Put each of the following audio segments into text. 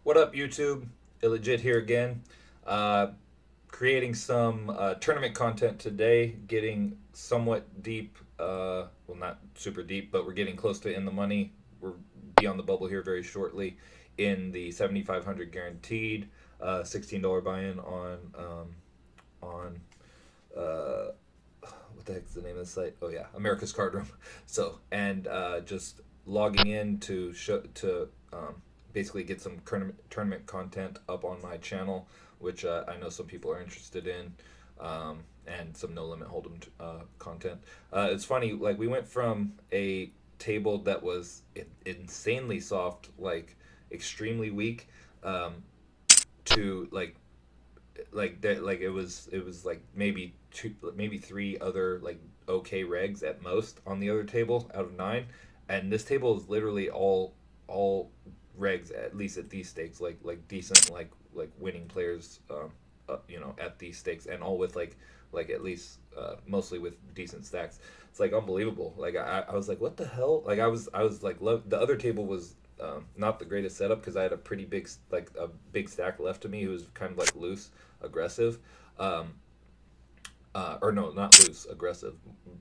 What up, YouTube? Illegit here again. Uh, Creating some tournament content today, getting somewhat deep. Well, not super deep, but we're getting close to in the money. We'll be on the bubble here very shortly in the 7,500 guaranteed, $16 buy-in on what the heck's the name of the site? Oh yeah, America's Card Room. So and just logging in to basically get some tournament content up on my channel, which I know some people are interested in, and some no limit hold'em content. It's funny, like we went from a table that was insanely soft, like extremely weak, um, to like it was like maybe two, maybe three other like okay regs at most on the other table out of nine, and this table is literally all regs, at least at these stakes, like decent, like winning players, at these stakes, and all with like at least mostly with decent stacks. It's like unbelievable. Like I was like, what the hell? Like I was like, the other table was not the greatest setup because I had a pretty big, like a big stack left to me. Who was kind of like loose aggressive, um, or no, not loose aggressive,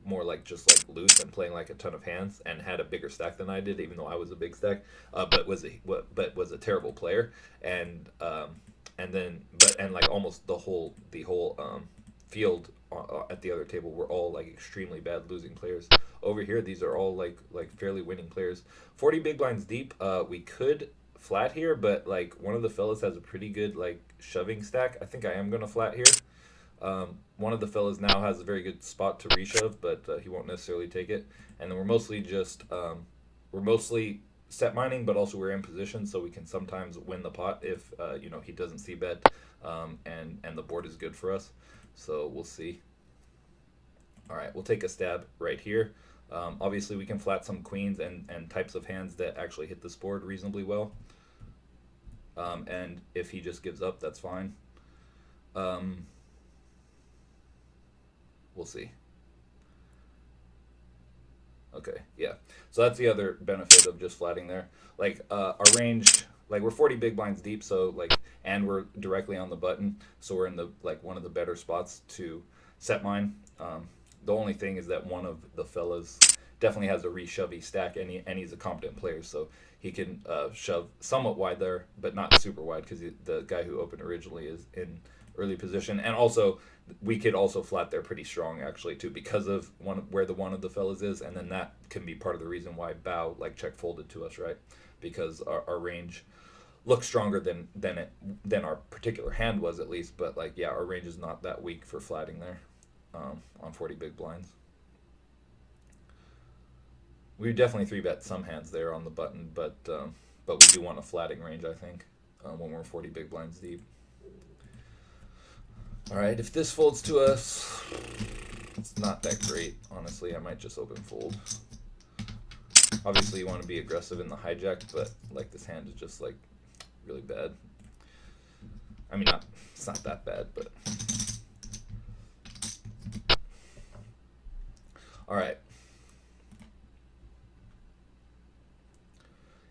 more like just like loose and playing like a ton of hands, and had a bigger stack than I did, even though I was a big stack, but was a terrible player, and then and like almost the whole field at the other table were all like extremely bad losing players. Over here, these are all like fairly winning players. 40 big blinds deep. We could flat here, but like one of the fellas has a pretty good like shoving stack. I think I am gonna flat here. One of the fellas now has a very good spot to reshove, but he won't necessarily take it. And then we're mostly set mining, but also we're in position, so we can sometimes win the pot if he doesn't see bet, and the board is good for us. So we'll see. All right, we'll take a stab right here. Obviously, we can flat some queens and types of hands that actually hit this board reasonably well. And if he just gives up, that's fine. We'll see. Okay, yeah. So that's the other benefit of just flatting there. Like our range, like we're 40 big blinds deep, so like, and we're directly on the button, so we're in the like one of the better spots to set mine. The only thing is that one of the fellas definitely has a reshovey stack, and he's a competent player, so he can shove somewhat wide there, but not super wide because the guy who opened originally is in early position, and also we could also flat there pretty strong actually too because of one of the fellas is, and then that can be part of the reason why Bow like check folded to us, right? Because our range looks stronger than our particular hand was, at least, but like yeah, our range is not that weak for flatting there, on 40 big blinds. We definitely three bet some hands there on the button, but we do want a flatting range, I think, when we're 40 big blinds deep. All right, if this folds to us, it's not that great, honestly. I might just open fold. Obviously, you want to be aggressive in the hijack, but like this hand is just like really bad. I mean, it's not that bad, but all right.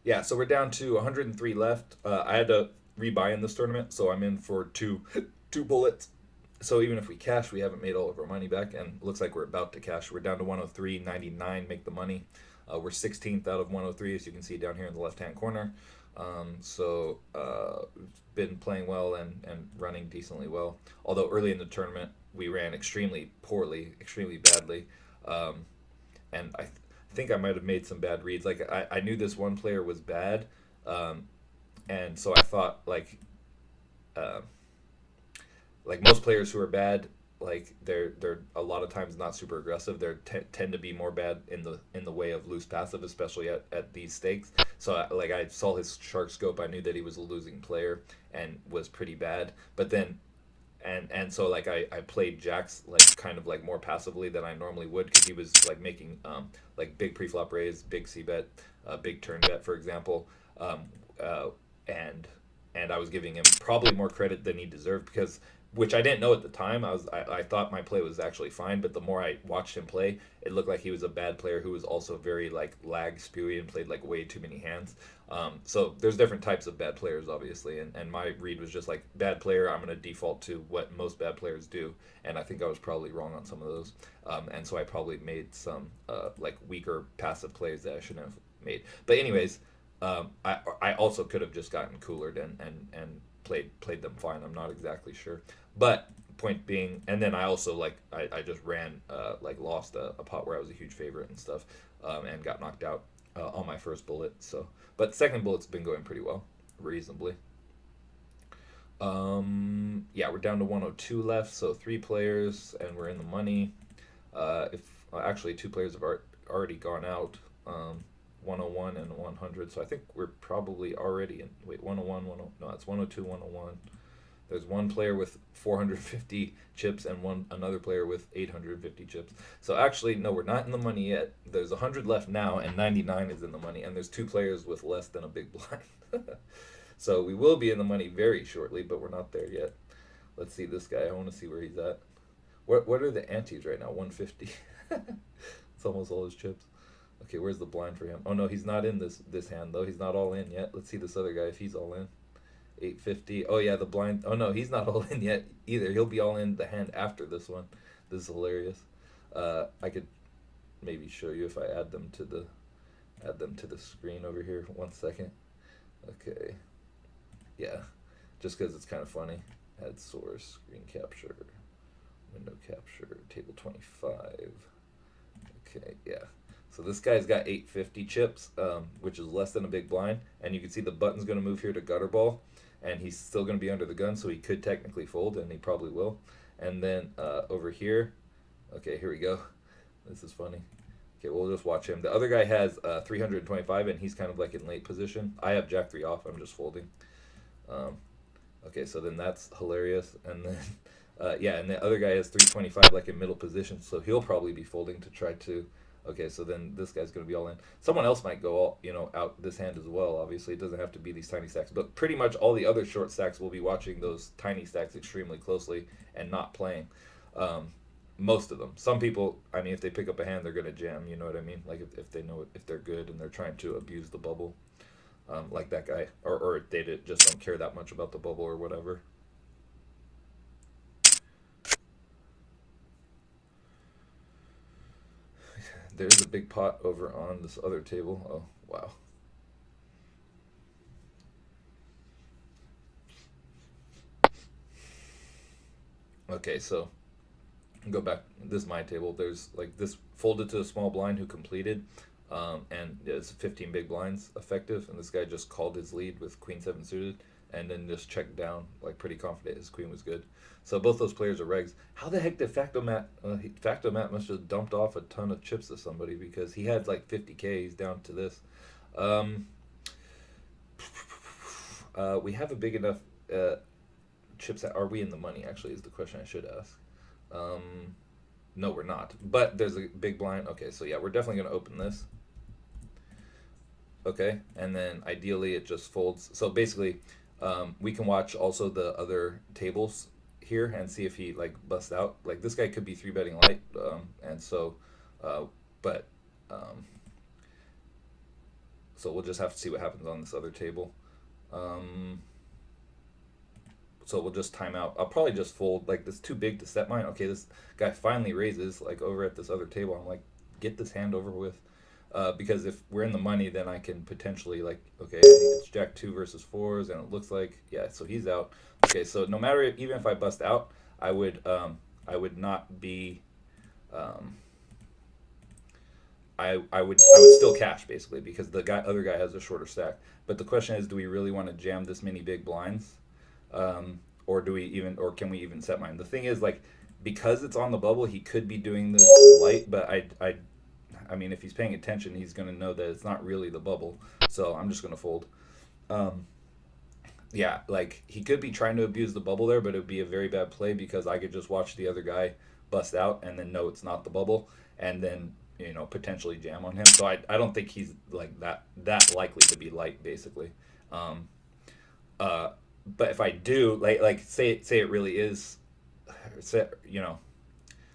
Yeah, so we're down to 103 left. I had to rebuy in this tournament, so I'm in for two bullets. So even if we cash, we haven't made all of our money back, and it looks like we're about to cash. We're down to 103.99, make the money. We're 16th out of 103, as you can see down here in the left-hand corner. So been playing well and running decently well. Although early in the tournament, we ran extremely poorly, extremely badly. And I think I might have made some bad reads. Like, I knew this one player was bad, and so I thought, like most players who are bad, like they're a lot of times not super aggressive. They tend to be more bad in the way of loose passive, especially at these stakes. So I saw his shark scope. I knew that he was a losing player and was pretty bad. But then and so like I played jacks like kind of like more passively than I normally would, because he was like making like big preflop raise, big c bet, big turn bet, for example, um, uh, and I was giving him probably more credit than he deserved, because which I didn't know at the time. I thought my play was actually fine, but the more I watched him play, it looked like he was a bad player who was also very like lag spewy and played like way too many hands. So there's different types of bad players, obviously, and my read was just like bad player. I'm gonna default to what most bad players do, and I think I was probably wrong on some of those. And so I probably made some like weaker passive plays that I shouldn't have made. But anyways, I also could have just gotten coolered and played them fine. I'm not exactly sure, but point being, and then I also like I just ran like lost a pot where I was a huge favorite and stuff, and got knocked out on my first bullet. So, but second bullet's been going pretty well, reasonably. Yeah, we're down to 102 left, so three players, and we're in the money. If actually two players have already gone out. 101 and 100, so I think we're probably already in. Wait, 101, 10, no, it's 102, 101. There's one player with 450 chips and another player with 850 chips. So actually, no, we're not in the money yet. There's 100 left now, and 99 is in the money, and there's two players with less than a big blind. So we will be in the money very shortly, but we're not there yet. Let's see this guy. I want to see where he's at. What are the antes right now? 150. It's almost all his chips. Okay, where's the blind for him? Oh no, he's not in this hand though. He's not all in yet. Let's see this other guy if he's all in. 850. Oh yeah, the blind. Oh no, he's not all in yet either. He'll be all in the hand after this one. This is hilarious. I could maybe show you if I add them to the screen over here. 1 second. Okay. Yeah, just because it's kind of funny. Add source, screen capture, window capture, table 25. Okay, yeah. So this guy's got 850 chips, which is less than a big blind, and you can see the button's going to move here to gutter ball, and he's still going to be under the gun, so he could technically fold, and he probably will. And then over here, okay, here we go. This is funny. Okay, we'll just watch him. The other guy has 325, and he's kind of like in late position. I have Jack 3 off. I'm just folding. Okay, so then that's hilarious. And then, yeah, and the other guy has 325 like in middle position, so he'll probably be folding to try to. Okay, so then this guy's going to be all in. Someone else might go all, out this hand as well. Obviously, it doesn't have to be these tiny stacks, but pretty much all the other short stacks will be watching those tiny stacks extremely closely and not playing. Most of them. Some people, I mean, if they pick up a hand, they're going to jam. You know what I mean? Like if they know if they're good and they're trying to abuse the bubble, like that guy, or they just don't care that much about the bubble or whatever. There's a big pot over on this other table. Oh, wow. Okay, so go back. This is my table. There's like this folded to a small blind who completed, and it's 15 big blinds effective. And this guy just called his lead with queen 7 suited, and then just checked down like pretty confident his queen was good. So both those players are regs. How the heck did Facto Matt must have dumped off a ton of chips to somebody because he had like 50K. He's down to this. We have a big enough chips. Are we in the money? Actually, is the question I should ask. No, we're not. But there's a big blind. Okay, so yeah, we're definitely gonna open this. Okay, and then ideally it just folds. So basically, we can watch also the other tables here and see if he like busts out. Like this guy could be 3-betting light, and so, but so we'll just have to see what happens on this other table. So we'll just time out. I'll probably just fold. Like this too big to set mine. Okay, this guy finally raises like over at this other table. I'm like, get this hand over with. Because if we're in the money, then I can potentially like, okay, I think it's Jack 2 versus 4s, and it looks like, yeah, so he's out. Okay, so no matter even if I bust out, I would not be, I would still cash basically because the other guy has a shorter stack. But the question is, do we really want to jam this many big blinds, or can we even set mine? The thing is, like, because it's on the bubble, he could be doing this light, but I mean, if he's paying attention, he's going to know that it's not really the bubble. So I'm just going to fold. Yeah, like, he could be trying to abuse the bubble there, but it would be a very bad play because I could just watch the other guy bust out and then know it's not the bubble and then, potentially jam on him. So I don't think he's, like, that likely to be light, basically. But if I do, like say it really is say, you know,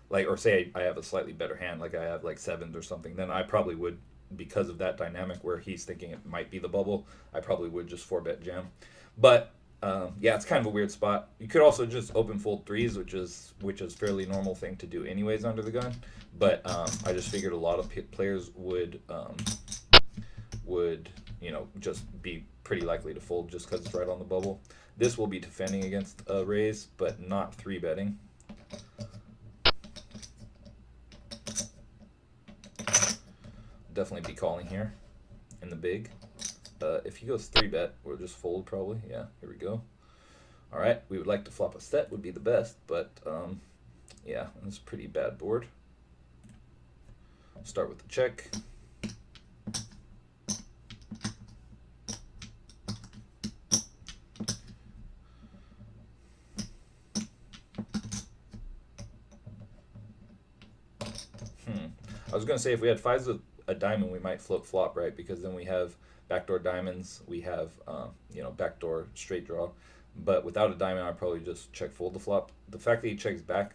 like, or say I have a slightly better hand, like I have like sevens or something, then I probably would, because of that dynamic where he's thinking it might be the bubble, I probably would just 4-bet jam. But yeah, it's kind of a weird spot. You could also just open fold threes, which is fairly normal thing to do anyways under the gun. But I just figured a lot of players would just be pretty likely to fold just because it's right on the bubble. This will be defending against a raise, but not 3-betting. Definitely be calling here in the big. If he goes 3-bet, we'll just fold probably. Yeah, here we go. All right, we would like to flop a set, would be the best, but yeah, that's a pretty bad board. Start with the check. I was gonna say if we had fives with a diamond, we might float flop, right? Because then we have backdoor diamonds, we have backdoor straight draw. But without a diamond, I'd probably just check fold the flop. The fact that he checks back,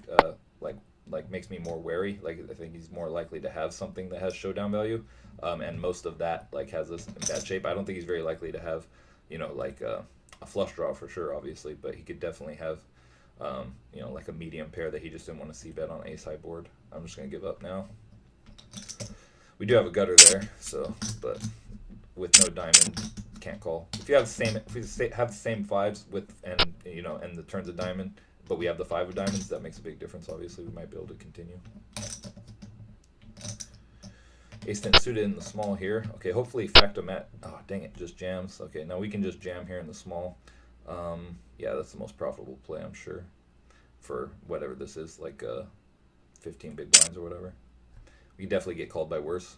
like makes me more wary. Like I think he's more likely to have something that has showdown value, and most of that like has us in bad shape. I don't think he's very likely to have, like a flush draw for sure, obviously, but he could definitely have, like a medium pair that he just didn't want to see bet on ace high board. I'm just gonna give up now. We do have a gutter there, so but with no diamond, can't call. If you have the same fives with and the turns of diamond, but we have the 5 of diamonds, that makes a big difference. Obviously, we might be able to continue. Ace 10 suited in the small here. Okay, hopefully facto mat. Oh dang it, just jams. Okay, now we can just jam here in the small. Yeah, that's the most profitable play, I'm sure, for whatever this is, like 15 big blinds or whatever. We definitely get called by worse.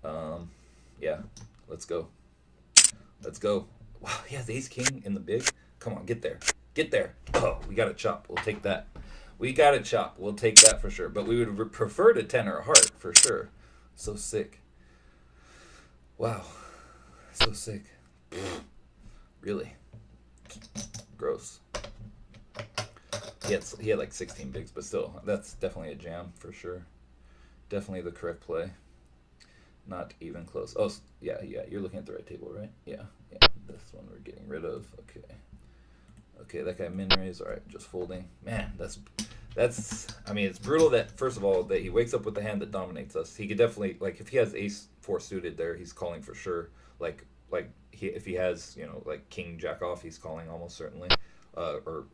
Yeah, let's go. Let's go. Wow, he has ace king in the big. Come on, get there. Get there. Oh, we got a chop. We'll take that. We got a chop. We'll take that for sure. But we would prefer to 10 or a heart for sure. So sick. Wow. So sick. Really. Gross. He had like 16 bigs, but still, that's definitely a jam for sure. Definitely the correct play. Not even close. Oh, yeah, you're looking at the right table, right? Yeah. This one we're getting rid of. Okay, that guy min raise. All right, just folding. Man, that's. I mean, it's brutal that first of all that he wakes up with the hand that dominates us. He could definitely if he has ace 4 suited there, he's calling for sure. If he has like king jack off, he's calling almost certainly, or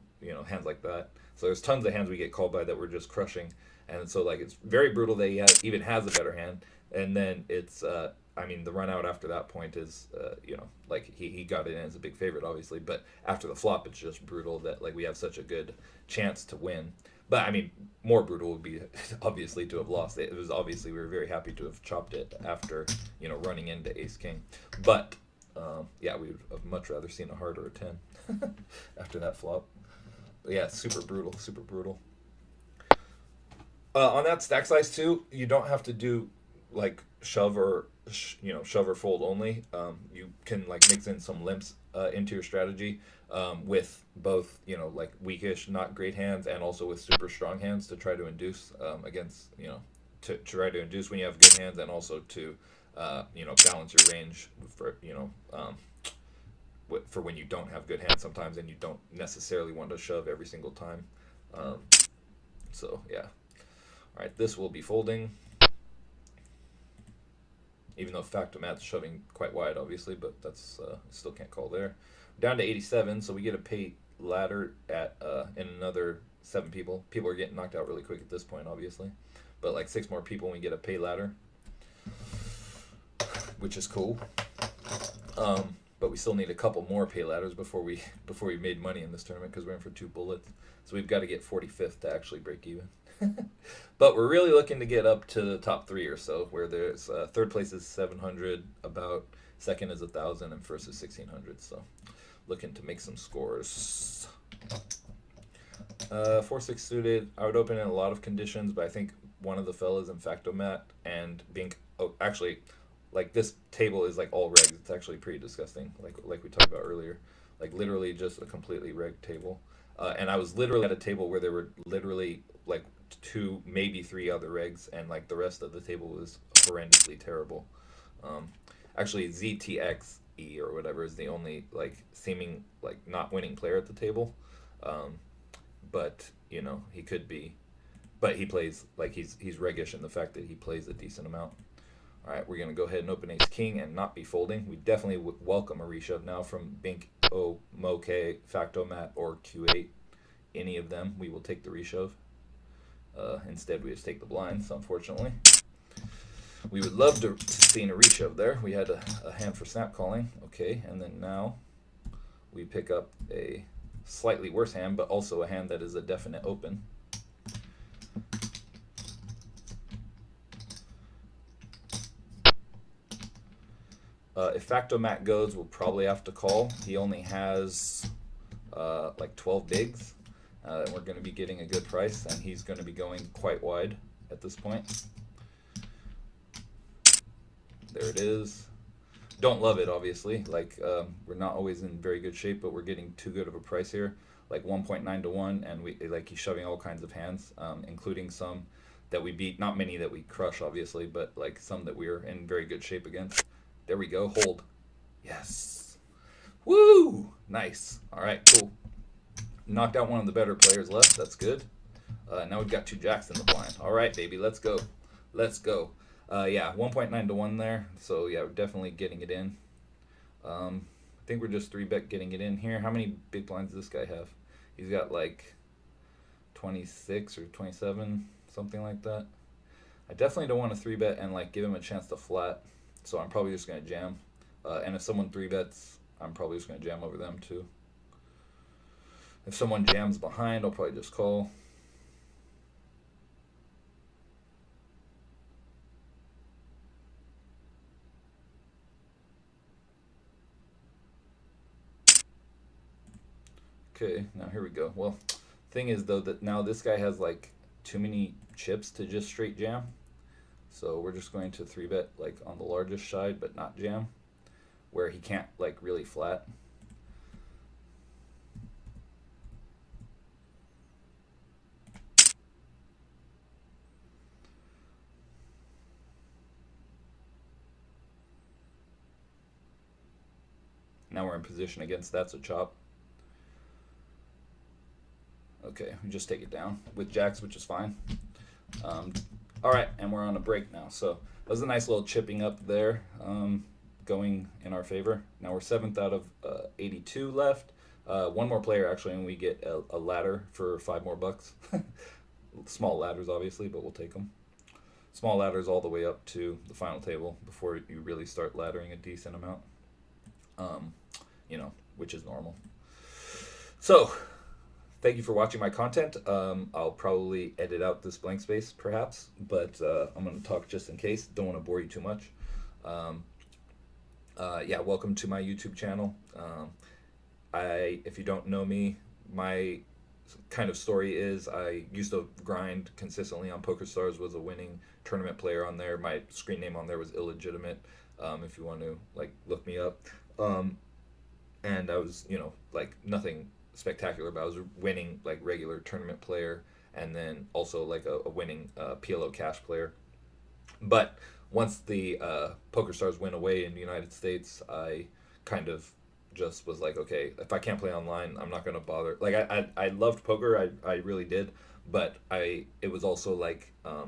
hands like that. So there's tons of hands we get called by that we're just crushing, and so it's very brutal that he even has a better hand. And then it's, the run out after that point is, he got it in as a big favorite, obviously. But after the flop, it's just brutal that, we have such a good chance to win. But, more brutal would be, obviously, to have lost. It was obviously, we were very happy to have chopped it after, running into ace-king. But, yeah, we would have much rather seen a heart or a 10 after that flop. But, yeah, super brutal, super brutal. On that stack size, too, you don't have to do shove or fold only. You can mix in some limps into your strategy with both weakish, not great hands, and also with super strong hands to try to induce against to try to induce when you have good hands, and also to balance your range for when you don't have good hands sometimes, and you don't necessarily want to shove every single time. So yeah. All right, this will be folding. Even though facto mat's shoving quite wide, obviously, but that's still can't call there. Down to 87, so we get a pay ladder at in another 7 people. People are getting knocked out really quick at this point, obviously, but 6 more people, and we get a pay ladder, which is cool. But we still need a couple more pay ladders before we made money in this tournament, because we're in for 2 bullets. So we've got to get 45th to actually break even. But we're really looking to get up to the top 3 or so, where there's third place is 700, about second is 1,000, and first is 1,600. So looking to make some scores. 4-6 suited. I would open in a lot of conditions, but I think one of the fellas in facto mat and being actually this table is all regs. It's actually pretty disgusting, like we talked about earlier. like literally just a completely rigged table. And I was literally at a table where there were literally like two, maybe three other rigs, and like the rest of the table was horrendously terrible. Um, Actually, ZTXE or whatever is the only like seeming like not winning player at the table. Um, but you know he could be, but he plays like he's reggish in the fact that he plays a decent amount. All right, we're gonna go ahead and open Ace King and not be folding. We definitely welcome a reshove now from Bink O Moke Factomat or Q8. Any of them, we will take the reshove. Instead, we just take the blinds. Unfortunately, we would love to see a reshove there. We had a hand for snap calling. Okay, and then now we pick up a slightly worse hand, but also a hand that is a definite open. If Factomat goes, we'll probably have to call. He only has like 12 bigs, and we're going to be getting a good price, and he's going to be going quite wide at this point. There it is. Don't love it, obviously. Like we're not always in very good shape, but we're getting too good of a price here, like 1.9 to 1, and we like he's shoving all kinds of hands, including some that we beat. Not many that we crush, obviously, but like some that we're in very good shape against. There we go. Hold. Yes. Woo! Nice. All right, cool. Knocked out one of the better players left. That's good. Now we've got two jacks in the blind. All right, baby. Let's go. Let's go. Yeah, 1.9 to 1 there. So, yeah, we're definitely getting it in. I think we're just 3-bet getting it in here. How many big blinds does this guy have? He's got like 26 or 27, something like that. I definitely don't want to 3-bet and like give him a chance to flat. So I'm probably just going to jam. And if someone 3-bets, I'm probably just going to jam over them too. If someone jams behind, I'll probably just call. Okay, now here we go. Well, thing is though that now this guy has like too many chips to just straight jam. So we're just going to 3-bet like on the largest side, but not jam, where he can't like really flat. Now we're in position against that's a chop. Okay, we just take it down with jacks, which is fine. All right, and we're on a break now. So that was a nice little chipping up there, going in our favor. Now we're 7th out of 82 left. One more player actually, and we get a ladder for $5 more. Small ladders, obviously, but we'll take them. Small ladders all the way up to the final table before you really start laddering a decent amount. You know, which is normal. So, thank you for watching my content. I'll probably edit out this blank space, perhaps, but I'm going to talk just in case. Don't want to bore you too much. Yeah, welcome to my YouTube channel. If you don't know me, my kind of story is I used to grind consistently on PokerStars, was a winning tournament player on there. My screen name on there was illegitimate, if you want to like look me up. And I was, you know, like nothing spectacular, but I was winning like regular tournament player, and then also like a winning PLO cash player. But once the PokerStars went away in the United States, I kind of just was like, okay, if I can't play online, I'm not gonna bother. Like I loved poker, I really did, but it was also like I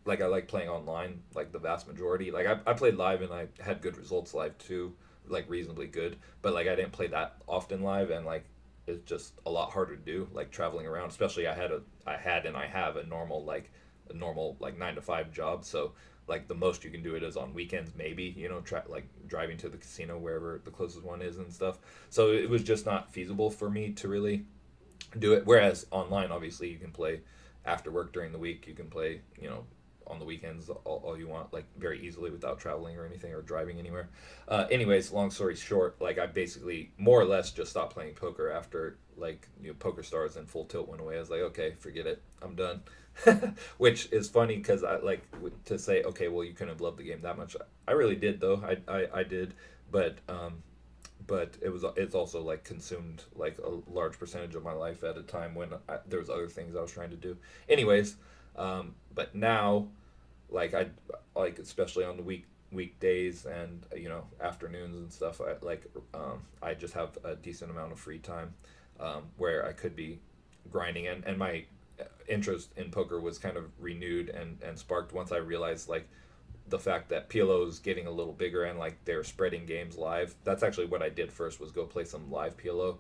like playing online like the vast majority. Like I played live and I had good results live too, like reasonably good, but like I didn't play that often live, and like it's just a lot harder to do like traveling around, especially I had and I have a normal like 9 to 5 job. So like the most you can do it is on weekends, maybe, you know, like driving to the casino wherever the closest one is and stuff. So it was just not feasible for me to really do it. Whereas online, obviously, you can play after work during the week. You can play, you know, on the weekends all you want, like very easily without traveling or anything or driving anywhere. Anyways, long story short, like I basically more or less just stopped playing poker after like, you know, PokerStars and Full Tilt went away. I was like, okay, forget it, I'm done. Which is funny because I like to say, okay, well, you couldn't have loved the game that much. I really did though. I did, but but it's also like consumed like a large percentage of my life at a time when there was other things I was trying to do. Anyways, but now, like especially on the weekdays and afternoons and stuff, I just have a decent amount of free time, where I could be grinding, and my interest in poker was kind of renewed and sparked once I realized like the fact that PLO is getting a little bigger and like they're spreading games live. That's actually what I did first, was go play some live PLO,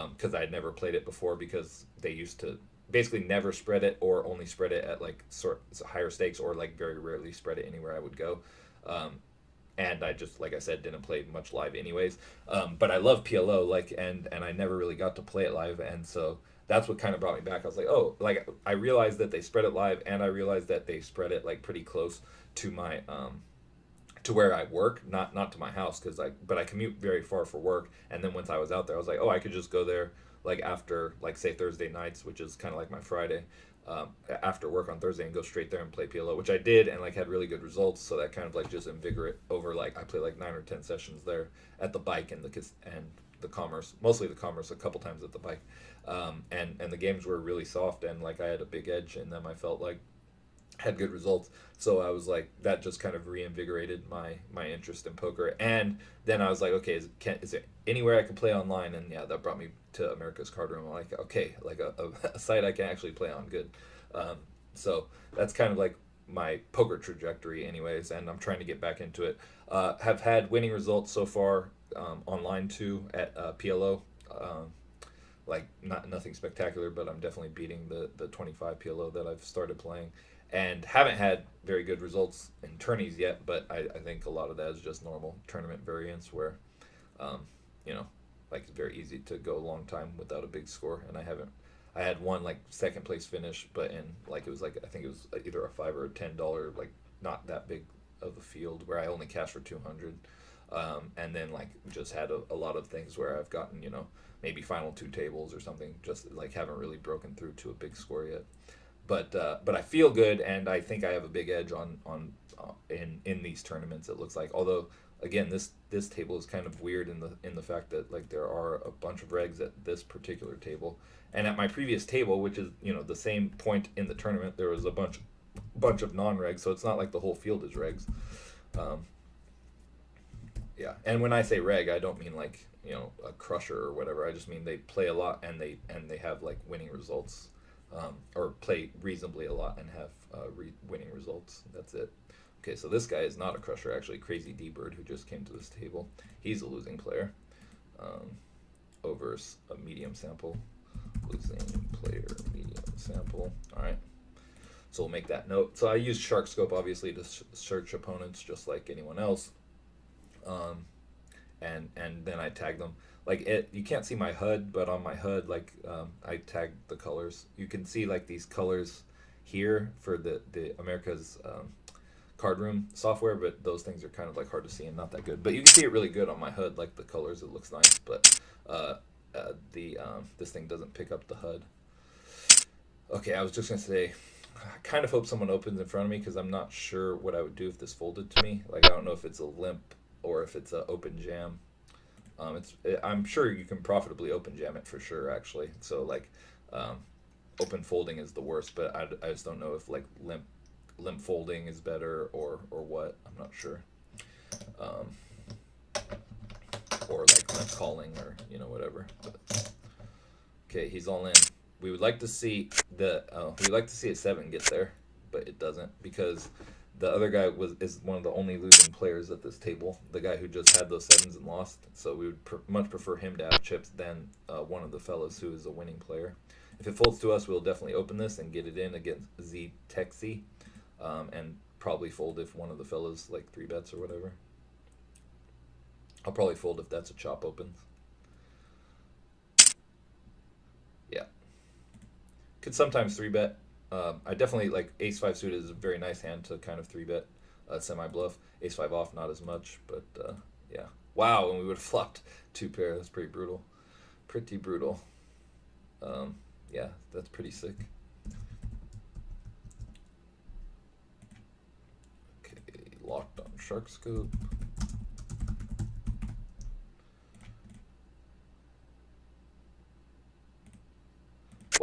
because I had never played it before, because they used to basically never spread it or only spread it at like higher stakes, or like very rarely spread it anywhere I would go. Um, and I just, like I said, didn't play much live anyways. But I love PLO, like, and I never really got to play it live, and so that's what kind of brought me back. I was like, oh, like I realized that they spread it live, and I realized that they spread it like pretty close to my to where I work, not to my house, because but I commute very far for work. And then once I was out there, I was like, oh, I could just go there like after, like, say Thursday nights, which is kind of like my Friday, after work on Thursday, and go straight there and play PLO, which I did, and like had really good results. So that kind of like just invigorate over, like I played like 9 or 10 sessions there at the bike and the commerce, mostly the commerce, a couple times at the bike, and the games were really soft, and like I had a big edge in them. I felt like had good results. So I was like, that just kind of reinvigorated my interest in poker. And then I was like, okay, is there anywhere I can play online? And yeah, that brought me to America's Card Room. I'm like, okay, like a site I can actually play on good. Um, so that's kind of like my poker trajectory anyways, and I'm trying to get back into it. Have had winning results so far, online too, at PLO. Like nothing spectacular, but I'm definitely beating the 25 PLO that I've started playing, and haven't had very good results in tourneys yet. But I think a lot of that is just normal tournament variance, where um, you know like it's very easy to go a long time without a big score, and I had one like second place finish, but in like it was like, I think it was either a $5 or $10, like not that big of a field, where I only cashed for 200. And then like just had a lot of things where I've gotten, maybe final two tables or something, just like haven't really broken through to a big score yet. But I feel good, and I think I have a big edge in these tournaments. It looks like, although again, this table is kind of weird in the fact that like there are a bunch of regs at this particular table, and at my previous table, which is the same point in the tournament, there was a bunch of non-regs. So it's not like the whole field is regs. Um, yeah, and when I say reg, I don't mean like a crusher or whatever. I just mean they play a lot, and they have like winning results, or play reasonably a lot and have winning results. That's it. Okay, so this guy is not a crusher, actually. Crazy D-Bird, who just came to this table, he's a losing player, over a medium sample. Losing player, medium sample. All right. So we'll make that note. So I use Shark Scope, obviously, to search opponents just like anyone else. And then I tag them. Like you can't see my HUD, but on my HUD, like I tag the colors. You can see like these colors here for the America's Card Room software, but those things are kind of like hard to see and not that good. But you can see it really good on my HUD, like the colors. It looks nice, but this thing doesn't pick up the HUD. Okay, I was just gonna say, I kind of hope someone opens in front of me, because I'm not sure what I would do if this folded to me. Like I don't know if it's a limp or if it's an open jam. I'm sure you can profitably open jam it for sure, actually. So like, open folding is the worst, but I just don't know if like limp folding is better or what. I'm not sure. Or like limp calling, or whatever. But, okay, he's all in. We would like to see a 7 get there, but it doesn't, because the other guy is one of the only losing players at this table. The guy who just had those 7s and lost. So we would much prefer him to have chips than one of the fellas who is a winning player. If it folds to us, we'll definitely open this and get it in against Z Texi, and probably fold if one of the fellas like 3-bets or whatever. I'll probably fold if that's a chop opens. Yeah. Could sometimes 3-bet. I definitely like Ace-5 suited is a very nice hand to kind of 3-bet, semi-bluff. Ace-5 off, not as much, but yeah. Wow, and we would have flopped 2 pair. That's pretty brutal. Pretty brutal. Yeah, that's pretty sick. Okay, locked on Shark Scope.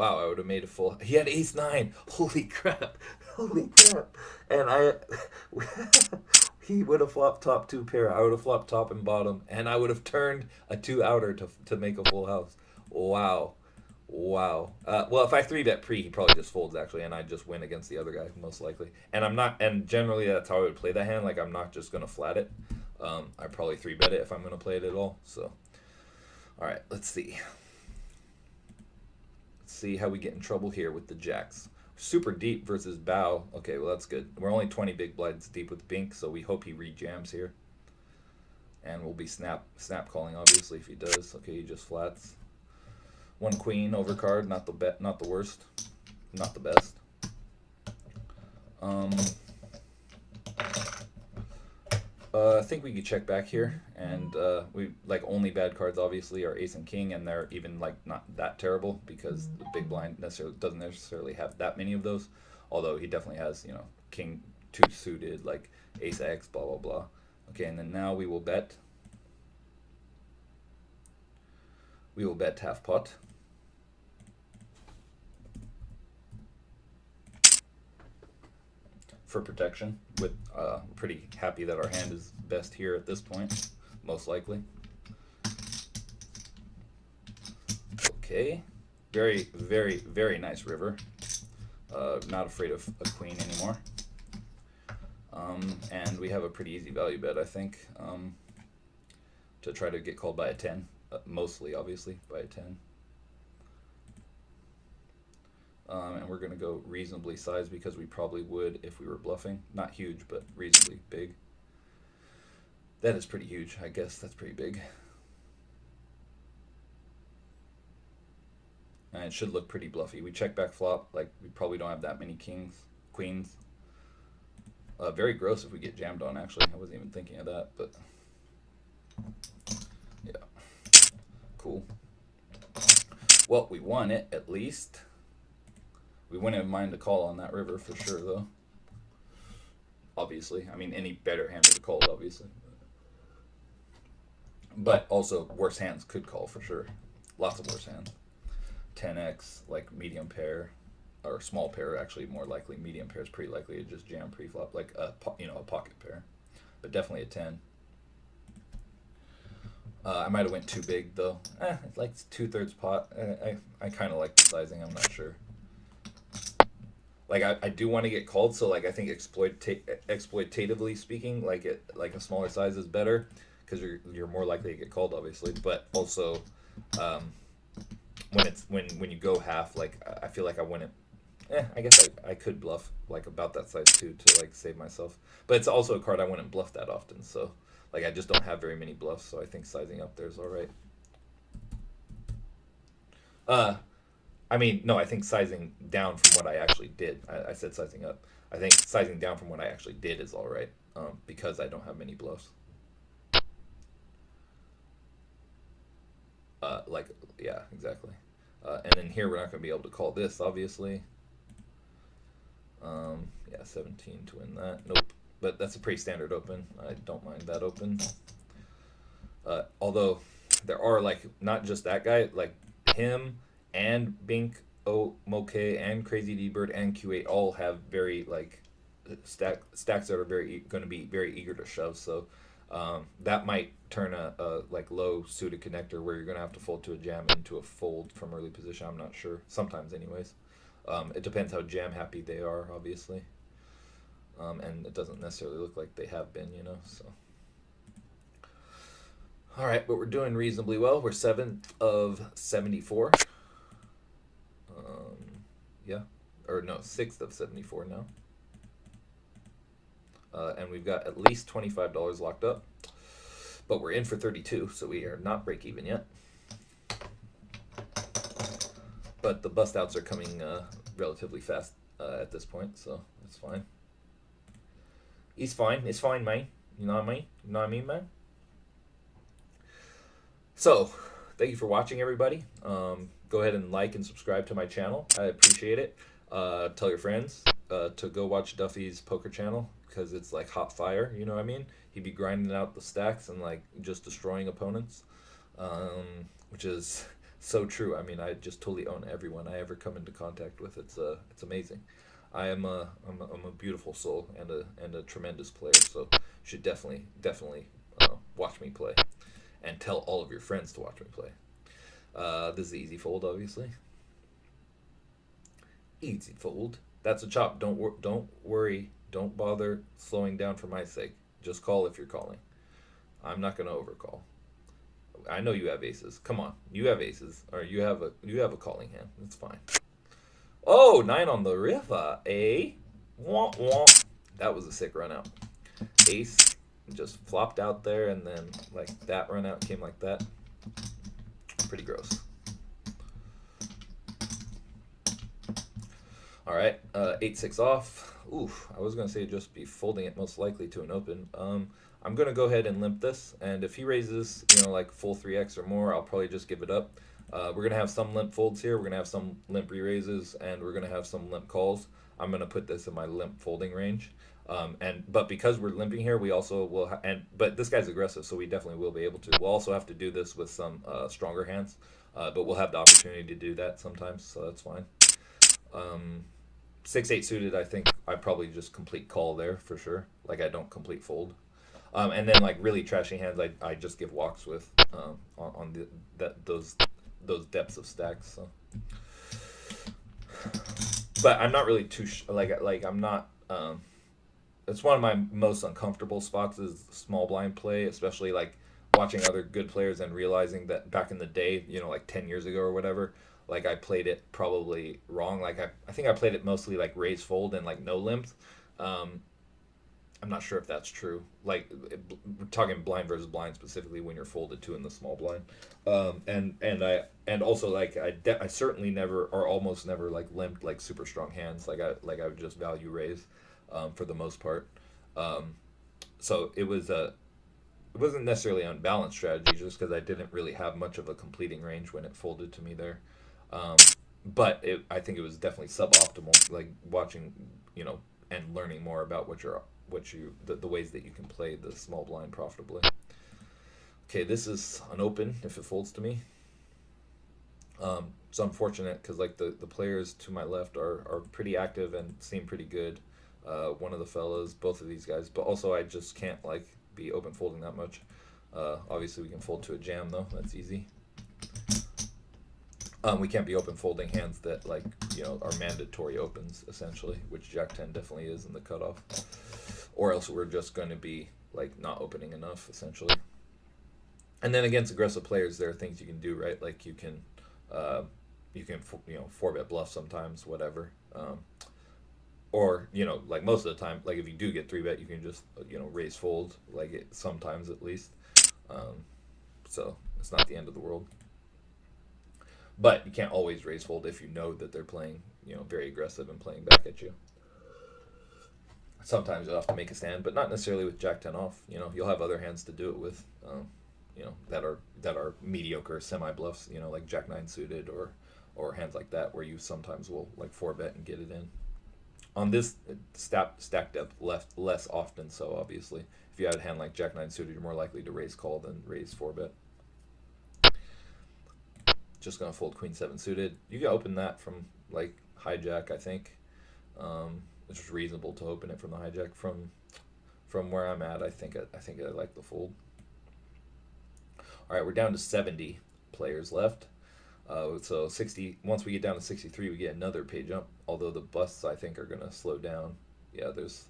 Wow, I would have made a full. He had ace nine. Holy crap! Holy crap! And I, he would have flopped top two pair. I would have flopped top and bottom, and I would have turned a two outer to make a full house. Wow, wow. Well, if I three bet pre, he probably just folds actually, and I just win against the other guy most likely. And I'm not. And generally, that's how I would play that hand. Like I'm not just gonna flat it. I probably three bet it if I'm gonna play it at all. So, all right, let's see. See how we get in trouble here with the jacks. Super deep versus bow. Okay, well that's good. We're only 20 big blinds deep with Bink, so we hope he rejams here. And we'll be snap calling obviously if he does. Okay, he just flats. One queen overcard, not the worst, not the best. I think we could check back here, and we like only bad cards obviously are ace and king, and they're even like not that terrible because the big blind doesn't necessarily have that many of those. Although he definitely has king two suited like ace x blah blah blah. Okay, and then now we will bet. We will bet half pot. For protection, with pretty happy that our hand is best here at this point, most likely. Okay, very, very, very nice river. Not afraid of a queen anymore. And we have a pretty easy value bet, I think, to try to get called by a 10, mostly, obviously, by a 10. And we're going to go reasonably sized because we probably would if we were bluffing. Not huge, but reasonably big. That is pretty huge, I guess. That's pretty big. And it should look pretty bluffy. We check back flop. Like, we probably don't have that many queens. Very gross if we get jammed on, actually. I wasn't even thinking of that, but yeah. Cool. Well, we won it, at least. We wouldn't have minded a call on that river for sure, though. Obviously. I mean, any better hand would have called, obviously. But also, worse hands could call for sure. Lots of worse hands. 10x, like medium pair, or small pair, actually, more likely. Medium pair is pretty likely to just jam pre-flop, like a pocket pair. But definitely a 10. I might have went too big, though. Like 2/3 pot. I kind of like the sizing, I'm not sure. Like I do want to get called, so like I think exploitatively speaking, like a smaller size is better because you're more likely to get called, obviously. But also, when you go half, like I feel like I wouldn't. I guess I could bluff like about that size too to like save myself. But it's also a card I wouldn't bluff that often, so like I just don't have very many bluffs, so I think sizing up there is all right. I mean, no, I think sizing down from what I actually did. I said sizing up. I think sizing down from what I actually did is all right, because I don't have many bluffs. Yeah, exactly. And then here we're not going to be able to call this, obviously. Yeah, 17 to win that. Nope. But that's a pretty standard open. I don't mind that open. Although there are, like, not just that guy, like him and Bink, Moke, and Crazy D-Bird, and Q8 all have very, like, stacks that are going to be very eager to shove, so that might turn a like low suited connector where you're going to have to fold to a jam into a fold from early position. I'm not sure. Sometimes, anyways. It depends how jam happy they are, obviously. And it doesn't necessarily look like they have been, so. All right, but we're doing reasonably well. We're 7th of 74. Yeah, or no, 6th of 74 now. And we've got at least $25 locked up, but we're in for 32, so we are not break even yet. But the bust outs are coming relatively fast at this point, so that's fine. He's fine. It's fine, man. You know what I mean? You know what I mean, man? So, thank you for watching, everybody. Go ahead and like and subscribe to my channel. I appreciate it. Tell your friends to go watch Duffy's poker channel because it's like hot fire. You know what I mean? He'd be grinding out the stacks and like just destroying opponents, which is So true. I mean, I just totally own everyone I ever come into contact with. It's amazing. I'm a beautiful soul and a tremendous player. So you should definitely watch me play and tell all of your friends to watch me play. This is the easy fold, obviously. Easy fold. That's a chop. Don't worry. Don't bother slowing down for my sake. Just call if you're calling. I'm not gonna overcall. I know you have aces. Come on, you have aces, or you have a calling hand. That's fine. Oh, nine on the river, eh? Wah wah. That was a sick run out. Ace just flopped out there, and then like that run out came like that. Pretty gross. All right, 8-6 off. Oof, I was gonna say just be folding it most likely to an open. I'm gonna go ahead and limp this, and if he raises, like full 3x or more, I'll probably just give it up. We're gonna have some limp folds here. We're gonna have some limp re-raises, and we're gonna have some limp calls. I'm gonna put this in my limp folding range. But because we're limping here, we also will. But this guy's aggressive, so we definitely will be able to. We'll also have to do this with some stronger hands, but we'll have the opportunity to do that sometimes, so that's fine. 6-8 suited, I think I probably just complete call there for sure. Like I don't complete fold. And then like really trashy hands, I just give walks with on those depths of stacks. So. But I'm not really too like I'm not. It's one of my most uncomfortable spots is small blind play, especially like watching other good players and realizing that back in the day, like 10 years ago or whatever, like I played it probably wrong. Like I think I played it mostly like raise fold and like no limps. I'm not sure if that's true. Like we're talking blind versus blind specifically when you're folded to in the small blind. And also like I certainly never or almost never like limped like super strong hands. I would just value raise for the most part. So it wasn't necessarily an unbalanced strategy just because I didn't really have much of a completing range when it folded to me there. But I think it was definitely suboptimal. Like watching, and learning more about the ways that you can play the small blind profitably. Okay, this is an open if it folds to me. It's unfortunate because like the players to my left are pretty active and seem pretty good. One of the fellas, both of these guys, but also I just can't like be open folding that much. Obviously we can fold to a jam though, that's easy. We can't be open folding hands that like are mandatory opens essentially, which Jack 10 definitely is in the cutoff, or else we're just going to be like not opening enough essentially. And then against aggressive players, there are things you can do, right? Like you can 4-bet bluff sometimes, whatever. Or like most of the time, like if you do get 3-bet, you can just raise fold like it sometimes at least. So it's not the end of the world. But you can't always raise fold if you know that they're playing, very aggressive and playing back at you. Sometimes you'll have to make a stand, but not necessarily with Jack 10 off. You'll have other hands to do it with, that are mediocre semi bluffs. Like Jack 9 suited or hands like that where you sometimes will like 4-bet and get it in. On this stack depth less often, so obviously if you had a hand like Jack 9 suited, you're more likely to raise call than raise 4-bet. Just gonna fold Queen 7 suited. You can open that from like hijack, I think. It's just reasonable to open it from the hijack. From where I'm at, I think I like the fold. All right, we're down to 70 players left. So 60. Once we get down to 63, we get another pay jump. Although the busts I think are gonna slow down. Yeah, there's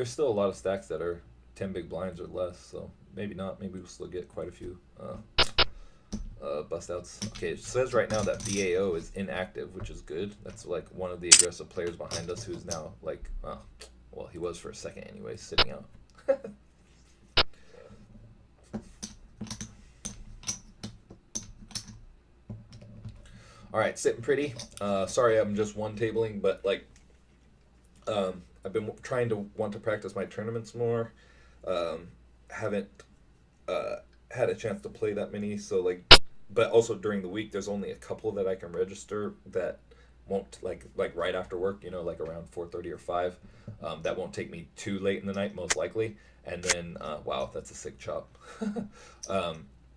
still a lot of stacks that are 10 big blinds or less. So maybe not. Maybe we'll still get quite a few. Bust outs. Okay, it says right now that BAO is inactive, which is good. That's like one of the aggressive players behind us who's now like, well, he was for a second anyway, sitting out. All right, sitting pretty. Sorry, I'm just one tabling, but like, I've been trying to want to practice my tournaments more. Haven't had a chance to play that many, so like. But also during the week, there's only a couple that I can register that won't like right after work, like around 4:30 or 5. That won't take me too late in the night, most likely. And then, wow, that's a sick chop.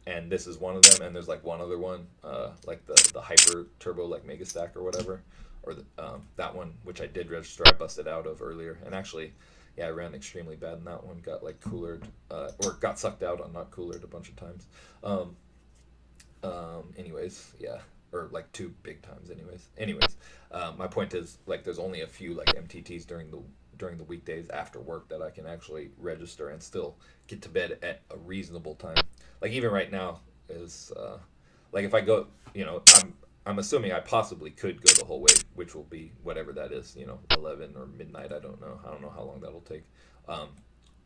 and this is one of them, and there's like one other one, like the hyper turbo like mega stack or whatever, or that one which I did register. I busted out of earlier, and actually, yeah, I ran extremely bad in that one. Got like coolered, or got sucked out on not coolered a bunch of times. Anyways, yeah, or like two big times. Anyways, my point is like there's only a few like MTTs during the weekdays after work that I can actually register and still get to bed at a reasonable time. Like even right now is like if I go, I'm assuming I possibly could go the whole way, which will be whatever that is, 11 or midnight. I don't know how long that'll take. Um,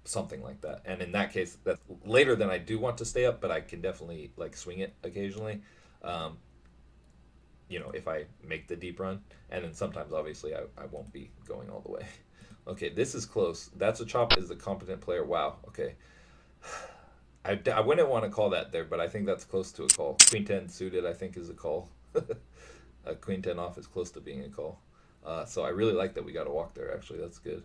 Something like that. And in that case, that's later than I do want to stay up, but I can definitely like swing it occasionally. Um, if I make the deep run, and then sometimes obviously I won't be going all the way. Okay, this is close. That's a chop is a competent player. Wow. Okay. I wouldn't want to call that there, but I think that's close to a call. Queen 10 suited, I think, is a call. Queen 10 off is close to being a call. So I really like that we got a walk there, actually. That's good.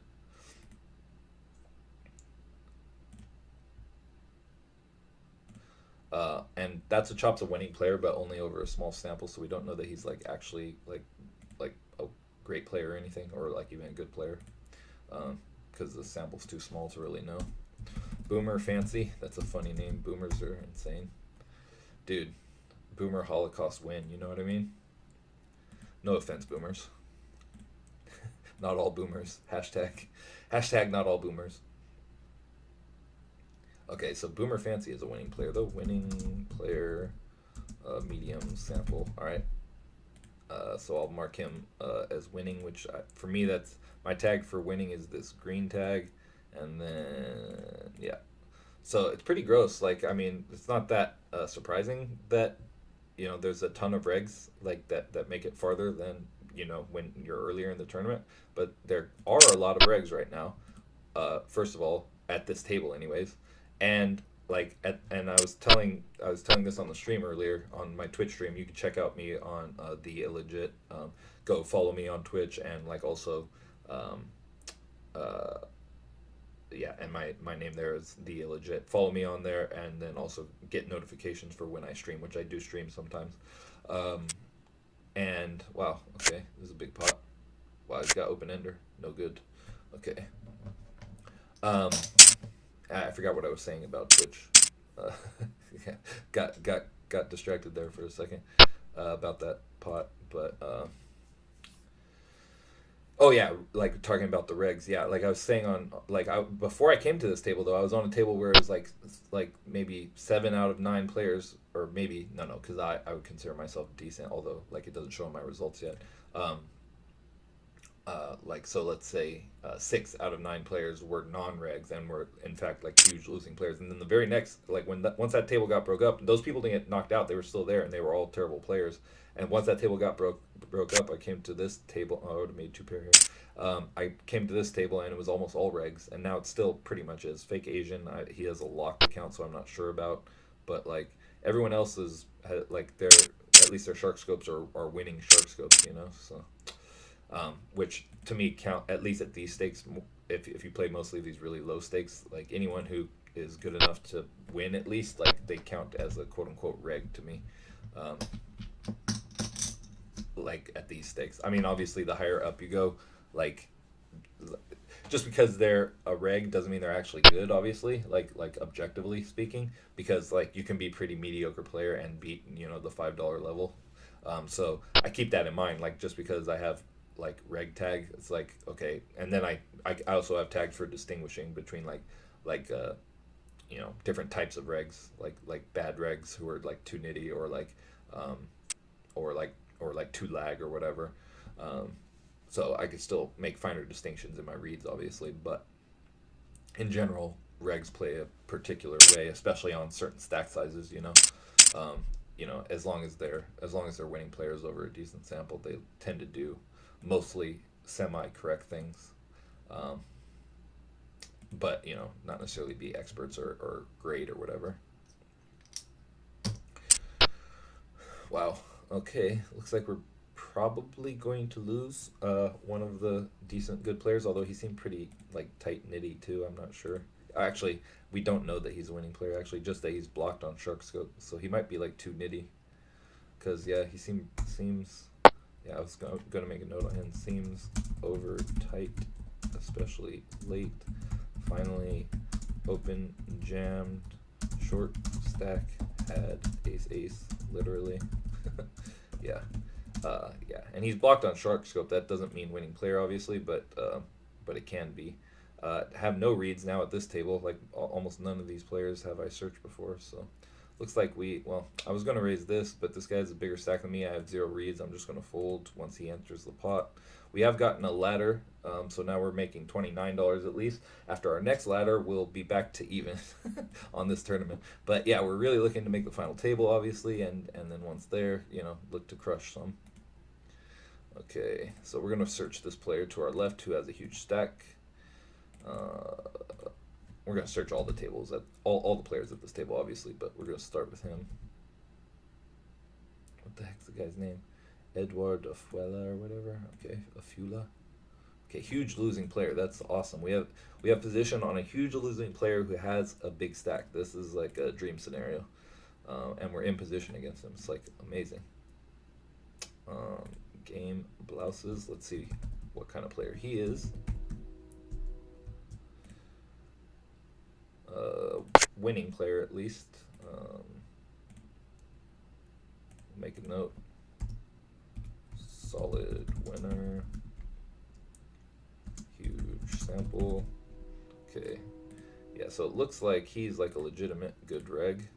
And that's a chop's a winning player, but only over a small sample, so we don't know that he's like actually like a great player or anything, or like even a good player, because the sample's too small to really know. Boomer Fancy, that's a funny name. Boomers are insane, dude. Boomer Holocaust win. You know what I mean? No offense, boomers. Not all boomers. Hashtag not all boomers. Okay, so Boomer Fancy is a winning player, though. Winning player, medium sample. All right. So I'll mark him as winning, which for me, that's my tag for winning is this green tag. And then, yeah. So it's pretty gross. Like, I mean, it's not that surprising that, there's a ton of regs like that make it farther than, when you're earlier in the tournament. But there are a lot of regs right now. First of all, at this table, anyways. And and I was telling this on the stream earlier on my Twitch stream. You can check out me on the illegit. Go follow me on Twitch, and like also, uh, yeah, and my name there is the illegit. Follow me on there, and then also get notifications for when I stream, which I do stream sometimes. Um, and wow, okay, this is a big pot. Wow, he's got open ender, no good. Okay. Um, I forgot what I was saying about Twitch. Uh, yeah, got distracted there for a second about that pot, but oh yeah, like talking about the regs. Yeah, like I was saying on before I came to this table though, I was on a table where it was like maybe 7 out of 9 players, or maybe no, because I would consider myself decent, although like it doesn't show in my results yet. Um, so let's say 6 out of 9 players were non-regs and were in fact like huge losing players, and then the very next like once that table got broke up, those people didn't get knocked out, they were still there and they were all terrible players. And once that table got broke up, I came to this table. Oh, I would have made 2 pair here. I came to this table and it was almost all regs, and now it still pretty much is. Fake Asian, he has a locked account, so I'm not sure about, but like everyone else is like their at least their shark scopes are winning shark scopes, so. Which to me count at least at these stakes. If you play mostly these really low stakes, like anyone who is good enough to win at least, like they count as a quote unquote reg to me. Um, like at these stakes, I mean, obviously the higher up you go, like just because they're a reg doesn't mean they're actually good. Obviously, like objectively speaking, because like you can be pretty mediocre player and beat the $5 level. So I keep that in mind. Like just because I have like reg tag, it's like okay, and then I also have tags for distinguishing between like different types of regs, like bad regs who are like too nitty, or um or like too lag or whatever. So I could still make finer distinctions in my reads, obviously, but in general, regs play a particular way, especially on certain stack sizes. As long as they're winning players over a decent sample, they tend to do mostly semi-correct things, um, but not necessarily be experts or great or whatever. Wow. Okay, looks like we're probably going to lose one of the decent good players, although he seemed pretty like tight nitty too. I'm not sure. Actually, we don't know that he's a winning player. Actually, just that he's blocked on shark scope, so he might be like too nitty. Cause yeah, he seems. Yeah, I was gonna make a note on him. Seems over tight, especially late. Finally, open jammed, short stack had ace ace literally. Yeah, yeah, and he's blocked on shark scope. That doesn't mean winning player, obviously, but it can be. Have no reads now at this table. Like almost none of these players have I searched before. So looks like well, I was gonna raise this, but this guy has a bigger stack than me. I have 0 reads. I'm just gonna fold once he enters the pot. We have gotten a ladder, so now we're making $29 at least. After our next ladder, we'll be back to even on this tournament. But yeah, we're really looking to make the final table, obviously, and then once there, look to crush some. Okay, so we're gonna search this player to our left who has a huge stack. We're gonna search all the tables at all the players at this table, obviously, but we're gonna start with him. What the heck's the guy's name? Edward Afuela or whatever. Okay, Afula. Okay, huge losing player. That's awesome. We have position on a huge losing player who has a big stack. This is like a dream scenario, and we're in position against him. It's like amazing. Game blouses. Let's see what kind of player he is. Winning player at least. Make a note. Solid winner. Huge sample. Okay. Yeah, so it looks like he's like a legitimate good reg.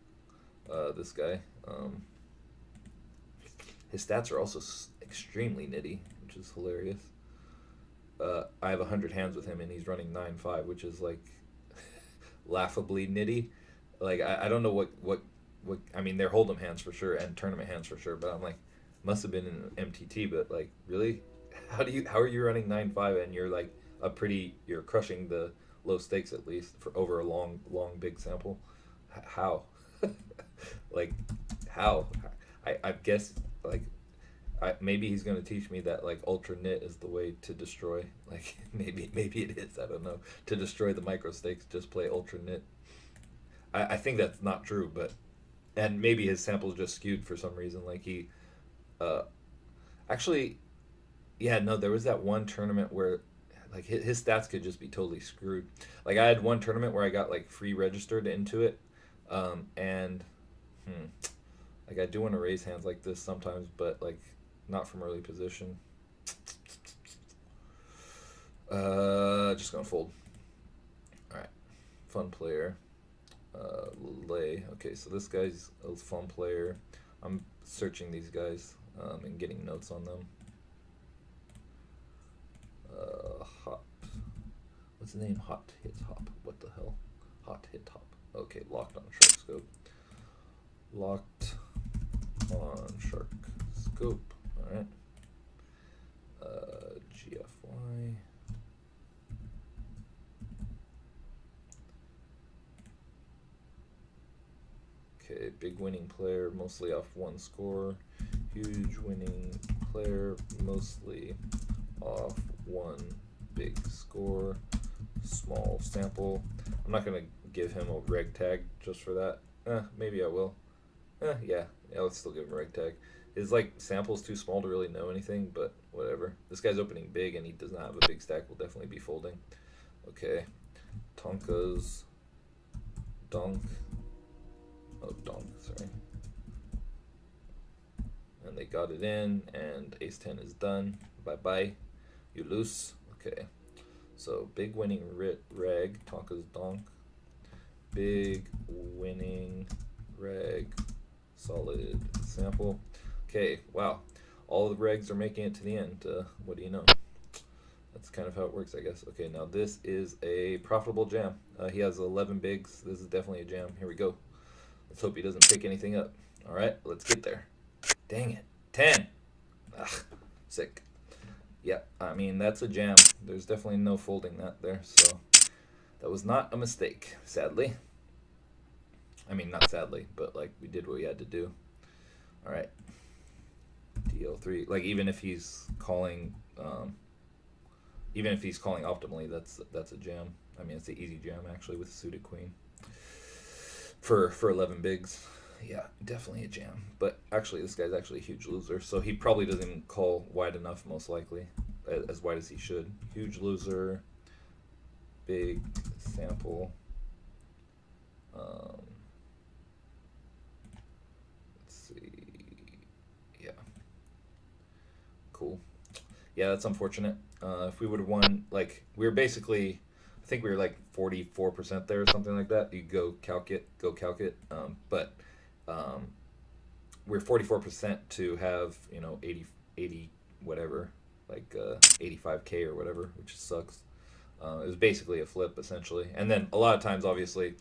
This guy. His stats are also extremely nitty, which is hilarious. I have 100 hands with him, and he's running 9-5, which is like laughably nitty. Like I don't know what I mean. They're hold'em hands for sure and tournament hands for sure, but I'm like, must have been in MTT. But like, really, how are you running 9-5 and you're crushing the low stakes at least for over a long big sample? How? Like how? I guess like maybe he's gonna teach me that like ultra knit is the way to destroy. Like maybe it is. I don't know. To destroy the micro stakes, just play ultra knit. I think that's not true, and maybe his sample's just skewed for some reason. Like he, actually, yeah, no, there was that one tournament where like his stats could just be totally screwed. Like I had one tournament where I got like free registered into it, and like I do want to raise hands like this sometimes, but like not from early position. Just gonna fold. All right, fun player. Lay. Okay, so this guy's a fun player. I'm searching these guys and getting notes on them. Hot. What's the name? Hot hit hop. What the hell? Hot hit hop. Okay, locked on shark scope. Locked on shark scope. All right. GFY. Okay, big winning player, mostly off one score. Huge winning player, mostly off one big score. Small sample. I'm not gonna give him a reg tag just for that. Maybe I will. Yeah, let's still give him a reg tag. His like sample's too small to really know anything, but whatever. This guy's opening big and he does not have a big stack. Will definitely be folding. Okay, Tonka's donk. Oh, donk, sorry. And they got it in, and ace 10 is done. Bye-bye. You lose. Okay. So, big winning reg, Tonka's donk. Big winning reg, solid sample. Okay, wow. All the regs are making it to the end. What do you know? That's kind of how it works, I guess. Okay, now this is a profitable jam. He has 11 bigs. This is definitely a jam. Here we go. Let's hope he doesn't pick anything up. All right, let's get there. Dang it. 10. Ugh, sick. Yeah, I mean, that's a jam. There's definitely no folding that there, so that was not a mistake, sadly. I mean, not sadly, but, like, we did what we had to do. All right. DL3. Like, even if he's calling optimally, that's a jam. I mean, it's the easy jam actually with a suited queen for 11 bigs. Yeah, definitely a jam. But actually, this guy's actually a huge loser, so he probably doesn't even call wide enough, most likely, as wide as he should. Huge loser, big sample. Um, let's see. Yeah, cool. Yeah, that's unfortunate. If we would have won, like, we were basically, I think we were like 44% there or something like that. You go calc it. But um, we're 44% to have, 80 whatever, like 85K or whatever, which sucks. It was basically a flip essentially, and then a lot of times, obviously,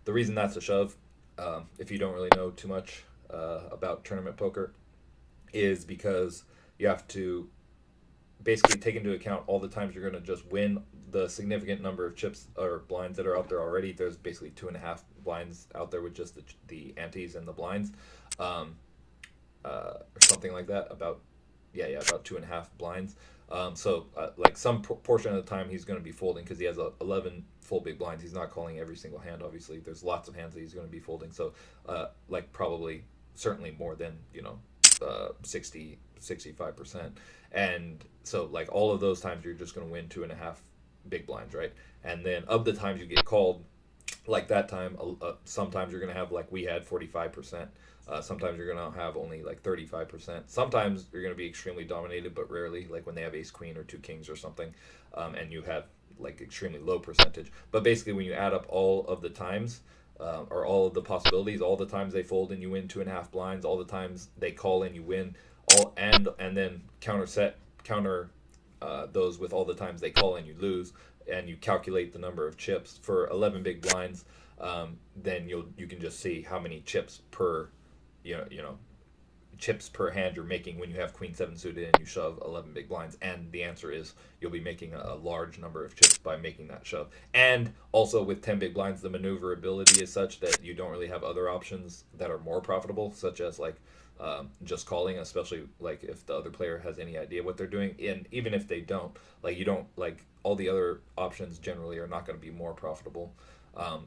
the reason that's a shove, if you don't really know too much about tournament poker, is because you have to basically take into account all the times you're going to just win the significant number of chips or blinds that are out there already. There's basically 2.5 blinds out there with just the antes and the blinds, or something like that. About 2.5 blinds. Like some portion of the time he's going to be folding because he has 11 full big blinds. He's not calling every single hand. Obviously, there's lots of hands that he's going to be folding. So, like probably certainly more than 65%. And so like all of those times you're just going to win 2.5 big blinds, right? And then of the times you get called, like that time, sometimes you're going to have, like we had, 45%. Sometimes you're going to have only like 35%. Sometimes you're going to be extremely dominated, but rarely, like when they have ace queen or two kings or something, and you have like extremely low percentage. But basically, when you add up all of the times, or all of the possibilities, all the times they fold and you win 2.5 blinds, all the times they call and you win, and then counter those with all the times they call and you lose, and you calculate the number of chips for 11 big blinds, then you can just see how many chips per chips per hand you're making when you have queen seven suited and you shove 11 big blinds. And the answer is you'll be making a large number of chips by making that shove. And also with 10 big blinds, the maneuverability is such that you don't really have other options that are more profitable, such as like just calling, especially like if the other player has any idea what they're doing. And even if they don't, like, you don't, like, all the other options generally are not going to be more profitable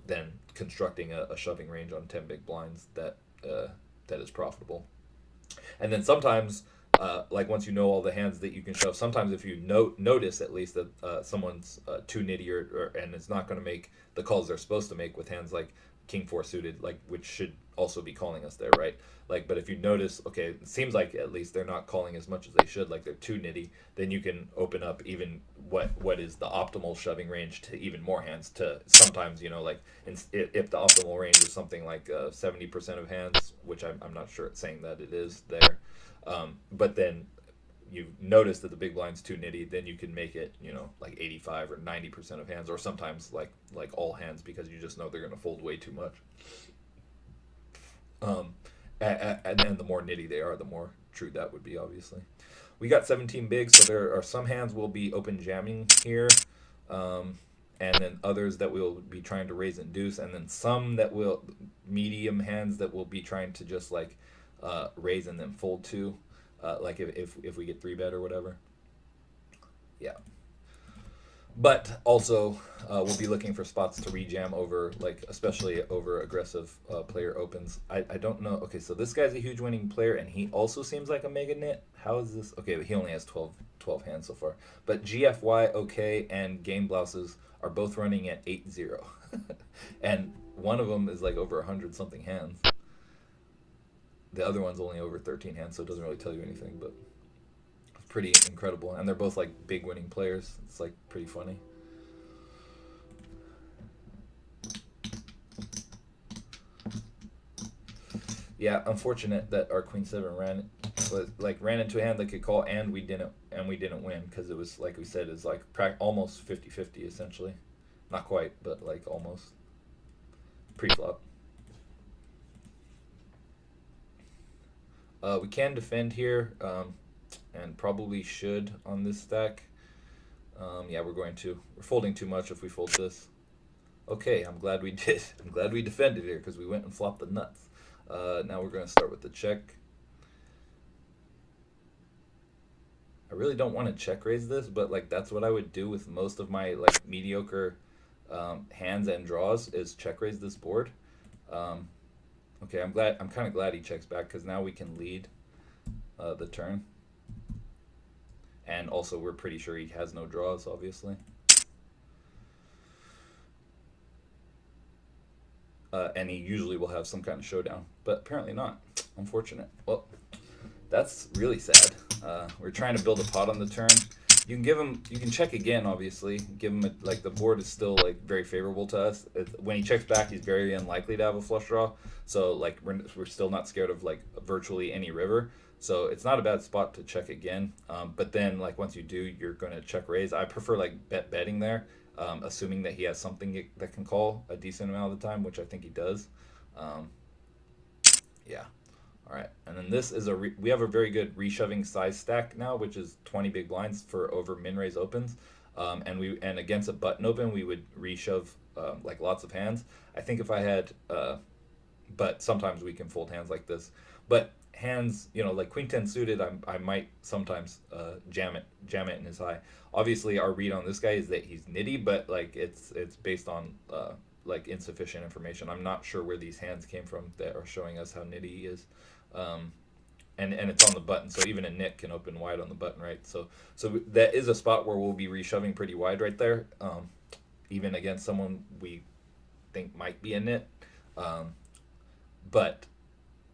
than constructing a shoving range on 10 big blinds that is profitable. And then sometimes, like once you know all the hands that you can shove, sometimes if you notice at least that someone's too nitty, and it's not going to make the calls they're supposed to make with hands like king four suited, like, which should also be calling us there, right? Like, but if you notice, okay, it seems like at least they're not calling as much as they should, like they're too nitty, then you can open up even what is the optimal shoving range to even more hands. To sometimes, like, if the optimal range is something like 70% of hands, which I'm not sure it's saying that it is there, but then you notice that the big blind's too nitty, then you can make it, like 85 or 90% of hands, or sometimes like all hands, because you just know they're going to fold way too much. And then the more nitty they are, the more true that would be, obviously. We got 17 bigs, so there are some hands we'll be open jamming here, and then others that we'll be trying to raise and deuce, and then some that will medium hands that we'll be trying to just like raise and then fold to, like if we get 3-bet or whatever. Yeah. But also, we'll be looking for spots to rejam over, like, especially over aggressive player opens. I don't know. Okay, so this guy's a huge winning player, and he also seems like a mega nit. How is this? Okay, he only has 12 hands so far. But GFY, OK, and Game Blouses are both running at 8-0. And one of them is like over 100 something hands. The other one's only over 13 hands, so it doesn't really tell you anything, but pretty incredible. And they're both like big winning players. It's like pretty funny. Yeah, unfortunate that our queen seven ran into a hand that could call, and we didn't win, because it was, like we said, is like almost 50-50 essentially. Not quite, but like almost. Pre-flop. We can defend here, and probably should on this stack. Yeah, we're folding too much if we fold this. Okay, I'm glad we did. I'm glad we defended here, because we went and flopped the nuts. Now we're going to start with the check. I really don't want to check raise this, but like that's what I would do with most of my like mediocre hands and draws is check raise this board. Um, okay, I'm kind of glad he checks back because now we can lead the turn. And also, we're pretty sure he has no draws, obviously. And he usually will have some kind of showdown, but apparently not. Unfortunate. Well, that's really sad. We're trying to build a pot on the turn. You can give him. You can check again, obviously. Give him like the board is still like very favorable to us. When he checks back, he's very unlikely to have a flush draw. So like we're still not scared of like virtually any river. So it's not a bad spot to check again. But then like once you do, you're going to check raise. I prefer like betting there, assuming that he has something that can call a decent amount of the time, which I think he does. Um, yeah. All right, and then this is we have a very good reshoving size stack now, which is 20 big blinds for over min raise opens, and against a button open we would reshove like lots of hands. I think if I had, but sometimes we can fold hands like this, but hands like queen 10 suited, I might sometimes jam it in his high. Obviously, our read on this guy is that he's nitty, but like it's based on like insufficient information. I'm not sure where these hands came from that are showing us how nitty he is. Um, and it's on the button, so even a nit can open wide on the button, right? So that is a spot where we'll be reshoving pretty wide right there, even against someone we think might be a nit. But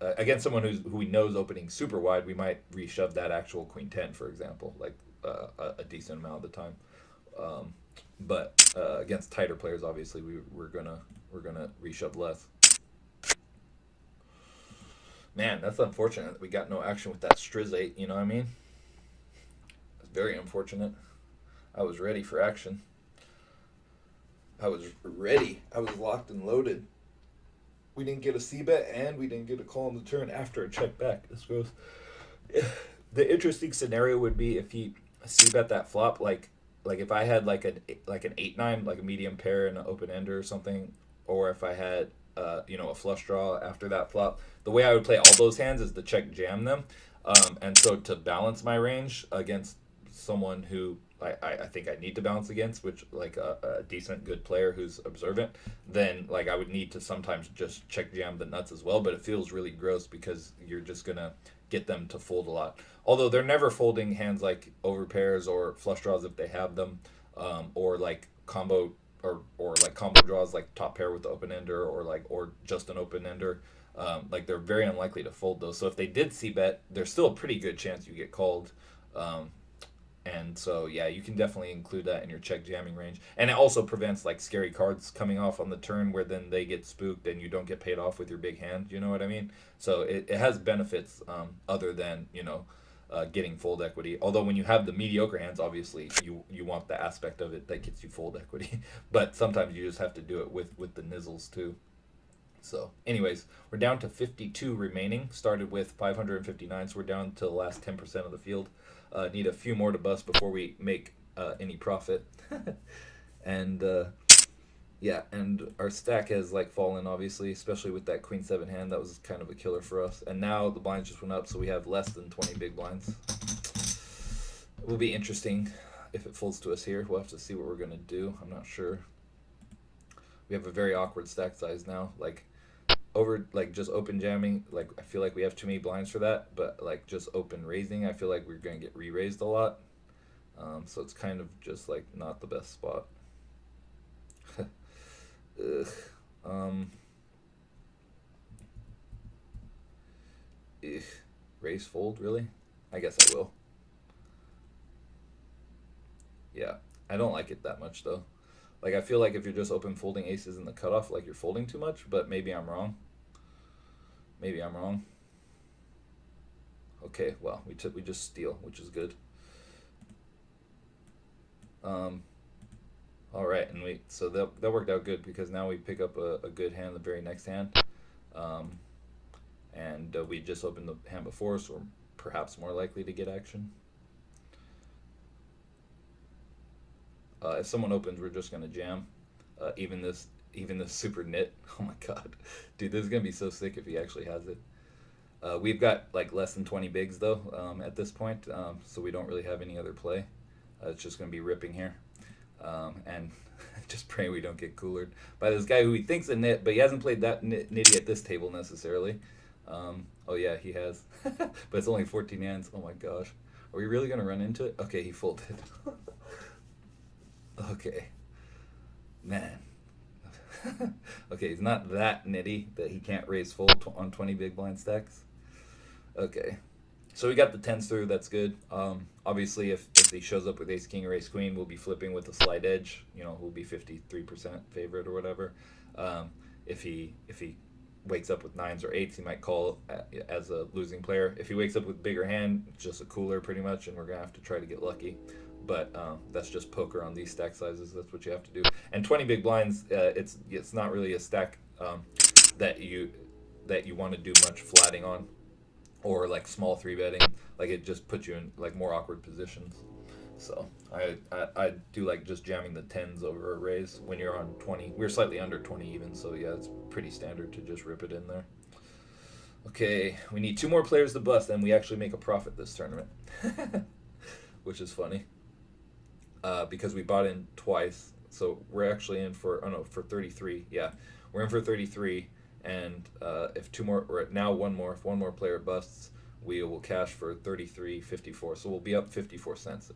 against someone who we know is opening super wide, we might reshove that actual queen 10, for example, like a decent amount of the time. But against tighter players, obviously, we're gonna reshove less. Man, that's unfortunate that we got no action with that Striz 8, you know what I mean? It's very unfortunate. I was ready for action. I was ready. I was locked and loaded. We didn't get a c-bet, and we didn't get a call on the turn after a check back. This goes. The interesting scenario would be if he c-bet that flop, like if I had like an 8-9, like a medium pair and an open ender or something, or if I had a flush draw after that flop. The way I would play all those hands is to check jam them, and so to balance my range against someone who I think I need to balance against, which like a decent good player who's observant, then like I would need to sometimes just check jam the nuts as well. But it feels really gross because you're just gonna get them to fold a lot. Although they're never folding hands like over pairs or flush draws if they have them, or like combo or like combo draws like top pair with the open ender or just an open ender. Like they're very unlikely to fold those. So if they did c-bet, there's still a pretty good chance you get called. And so yeah, you can definitely include that in your check jamming range. And it also prevents like scary cards coming off on the turn where then they get spooked and you don't get paid off with your big hand. You know what I mean? So it has benefits other than getting fold equity. Although when you have the mediocre hands, obviously you want the aspect of it that gets you fold equity. But sometimes you just have to do it with the nizzles too. So anyways, we're down to 52 remaining. Started with 559, so we're down to the last 10% of the field. Need a few more to bust before we make any profit. And yeah, and our stack has like fallen, obviously, especially with that queen 7 hand. That was kind of a killer for us. And now the blinds just went up, so we have less than 20 big blinds. It will be interesting if it folds to us here. We'll have to see what we're gonna do. I'm not sure. We have a very awkward stack size now. Like over like just open jamming, like I feel like we have too many blinds for that. But like just open raising, I feel like we're gonna get re-raised a lot. So it's kind of just like not the best spot. Ugh. Ugh. Raise fold, really? I guess I will. Yeah, I don't like it that much though. Like I feel like if you're just open folding aces in the cutoff, like you're folding too much. But maybe I'm wrong. Maybe I'm wrong. Okay, well we just steal, which is good. All right, and so that worked out good because now we pick up a good hand the very next hand, and we just opened the hand before, so we're perhaps more likely to get action. If someone opens, we're just gonna jam, even this super nit. Oh my god, dude, this is gonna be so sick if he actually has it. We've got like less than 20 bigs though at this point, so we don't really have any other play. It's just gonna be ripping here. And just praying we don't get coolered by this guy who he thinks a nit, but he hasn't played that nitty at this table necessarily. Oh yeah, he has, but it's only 14 hands. Oh my gosh, are we really gonna run into it? Okay, he folded. Okay, man. Okay, he's not that nitty that he can't raise fold on 20 big blind stacks. Okay, so we got the tens through. That's good. Obviously, if he shows up with ace king or ace queen, we'll be flipping with a slight edge. You know, we'll be 53% favorite or whatever. If he wakes up with nines or eights, he might call as a losing player. If he wakes up with bigger hand, it's just a cooler pretty much, and we're gonna have to try to get lucky. But that's just poker on these stack sizes. That's what you have to do. And 20 big blinds, it's not really a stack that you want to do much flatting on, or like small three betting. Like it just puts you in like more awkward positions. So I do like just jamming the tens over a raise when you're on 20. We're slightly under 20 even, so yeah, it's pretty standard to just rip it in there. Okay, we need two more players to bust, and we actually make a profit this tournament, which is funny. Because we bought in twice, so we're actually in for for 33. Yeah, we're in for 33, and if two more, or now one more, if one more player busts, we will cash for 33.54. So we'll be up 54 cents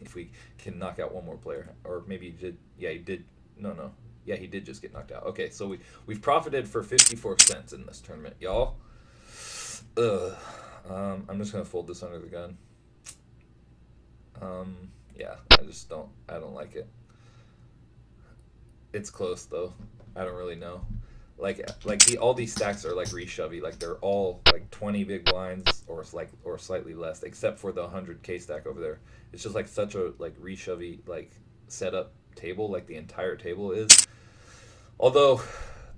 if we can knock out one more player, or maybe he did. Yeah, he did. No. Yeah, he did just get knocked out. Okay, so we've profited for 54 cents in this tournament, y'all. I'm just gonna fold this under the gun. Yeah, I don't like it. It's close though. I don't really know. All these stacks are like reshovey. Like they're all like 20 big blinds or slightly less, except for the 100K stack over there. It's just like such a like reshovey like setup table. Like the entire table is. Although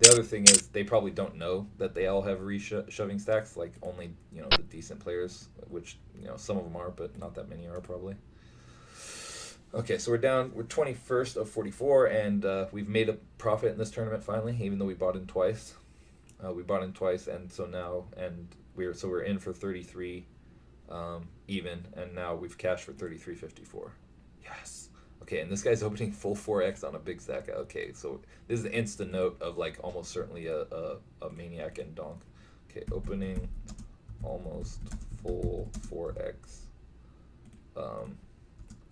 the other thing is they probably don't know that they all have reshoving stacks. Like only the decent players, which some of them are, but not that many are probably. Okay, so we're 21st of 44, and we've made a profit in this tournament finally, even though we bought in twice. And so now, we're in for 33 even, and now we've cashed for 33.54. Yes. Okay, and this guy's opening full 4x on a big stack. Okay, so this is the instant note of like almost certainly a maniac and donk. Okay, opening almost full 4x.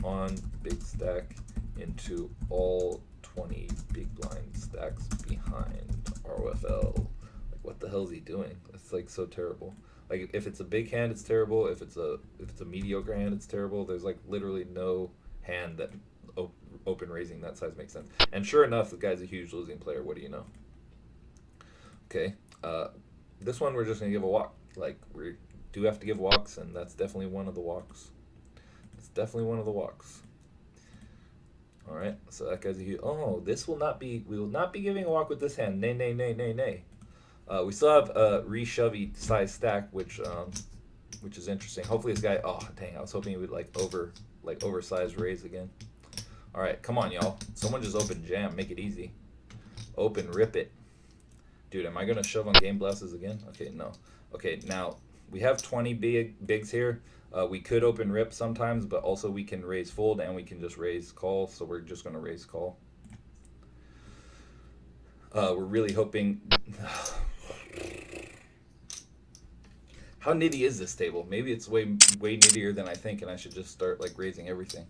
On big stack into all 20 big blind stacks behind ROFL. Like, what the hell is he doing? It's like so terrible. Like, if it's a big hand, it's terrible. If it's a mediocre hand, it's terrible. There's like literally no hand that open raising that size makes sense. And sure enough, the guy's a huge losing player. What do you know? Okay, this one we're just gonna give a walk. Like, we do have to give walks, and that's definitely one of the walks. It's definitely one of the walks. All right, so that guy's a huge. Oh, we will not be giving a walk with this hand. Nay, nay, nay, nay, nay. We still have a reshovey size stack, which is interesting. Hopefully this guy. Oh dang, I was hoping he would oversized raise again. All right, come on, y'all. Someone just open jam. Make it easy. Open, rip it, dude. Am I gonna shove on game blasters again? Okay, no. Okay, now we have 20 bigs here. We could open rip sometimes, but also we can raise fold and we can just raise call. So we're just going to raise call. We're really hoping. How nitty is this table? Maybe it's way nittier than I think, and I should just start like raising everything.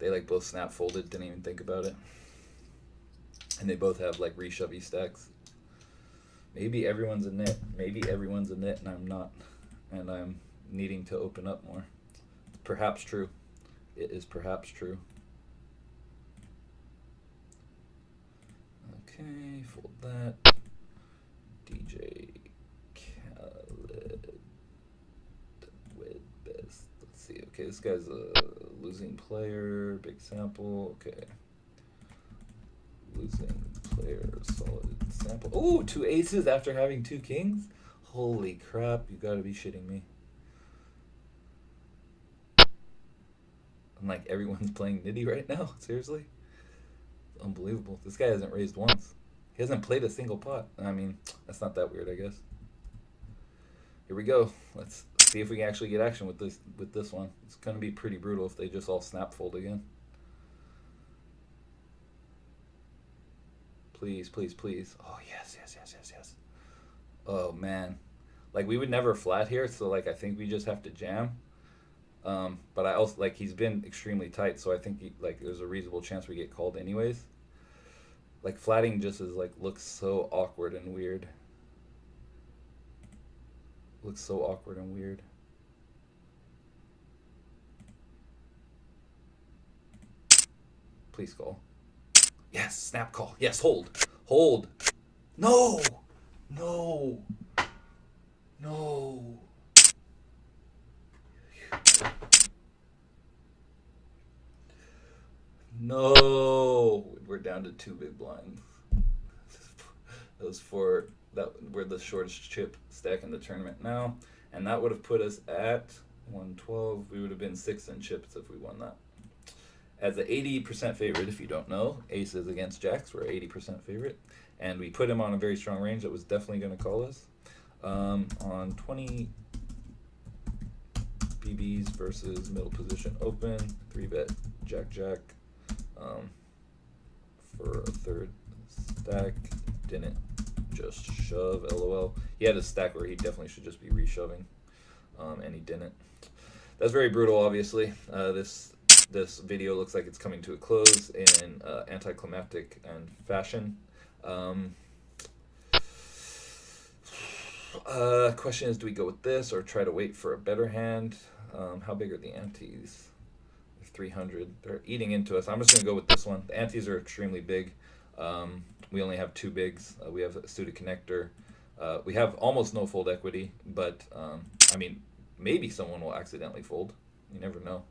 They like both snap folded, didn't even think about it, and they both have like reshovey stacks. Maybe everyone's a nit. And I'm not, and I'm needing to open up more. Perhaps true. It is perhaps true. Okay, fold that. DJ Khaled with best. Let's see. Okay, this guy's a losing player. Big sample. Okay. Losing player, solid sample. Oh, two aces after having two kings? Holy crap, you gotta be shitting me. I'm like, everyone's playing nitty right now? Seriously? It's unbelievable. This guy hasn't raised once. He hasn't played a single pot. I mean, that's not that weird, I guess. Here we go. Let's see if we can actually get action with this one. It's gonna be pretty brutal if they just all snap fold again. please, please, please. Oh, yes, yes, yes, yes, yes. Oh, man. Like, we would never flat here, so, like, I think we just have to jam. But I also, like, he's been extremely tight, so I think, like, there's a reasonable chance we get called anyways. Like, flatting just is, like, looks so awkward and weird. Looks so awkward and weird. Please call. Yes, snap call. Yes, hold. Hold. No! No! No! No! We're down to 2 big blinds. Those 4, that we're the shortest chip stack in the tournament now. And that would have put us at 112. We would have been 6 in chips if we won that. As an 80% favorite, if you don't know, aces against jacks, we're 80% favorite. And we put him on a very strong range that was definitely going to call us. On 20 BBs versus middle position open, 3-bet jack, for a third stack. Didn't just shove, lol. He had a stack where he definitely should just be reshoving, and he didn't. That's very brutal, obviously. This video looks like it's coming to a close in anticlimactic and fashion. Question is, do we go with this or try to wait for a better hand? How big are the antes? 300. They're eating into us. I'm just going to go with this one. The antes are extremely big. We only have 2 bigs. We have a suited connector. We have almost no fold equity, but I mean, maybe someone will accidentally fold. You never know.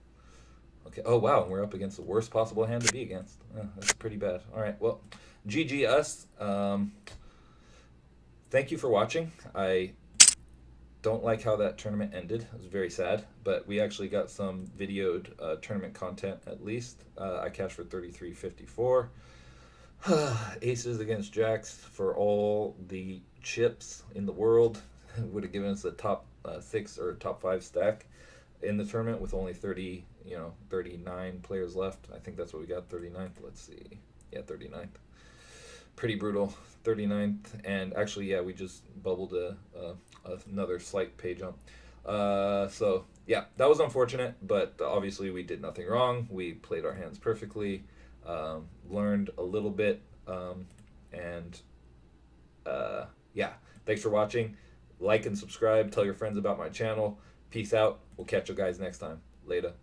Okay. Oh, wow. We're up against the worst possible hand to be against. That's pretty bad. All right. Well, GG us. Thank you for watching. I don't like how that tournament ended. It was very sad, but we actually got some videoed tournament content at least. I cashed for 33.54. Aces against jacks for all the chips in the world would have given us the top 6 or top 5 stack in the tournament with only 39 players left. I think that's what we got, 39th. Let's see. Yeah, 39th. Pretty brutal. 39th. And actually, yeah, we just bubbled another slight pay jump. So, yeah, that was unfortunate, but obviously we did nothing wrong. We played our hands perfectly, learned a little bit, and yeah, thanks for watching. Like and subscribe. Tell your friends about my channel. Peace out. We'll catch you guys next time. Later.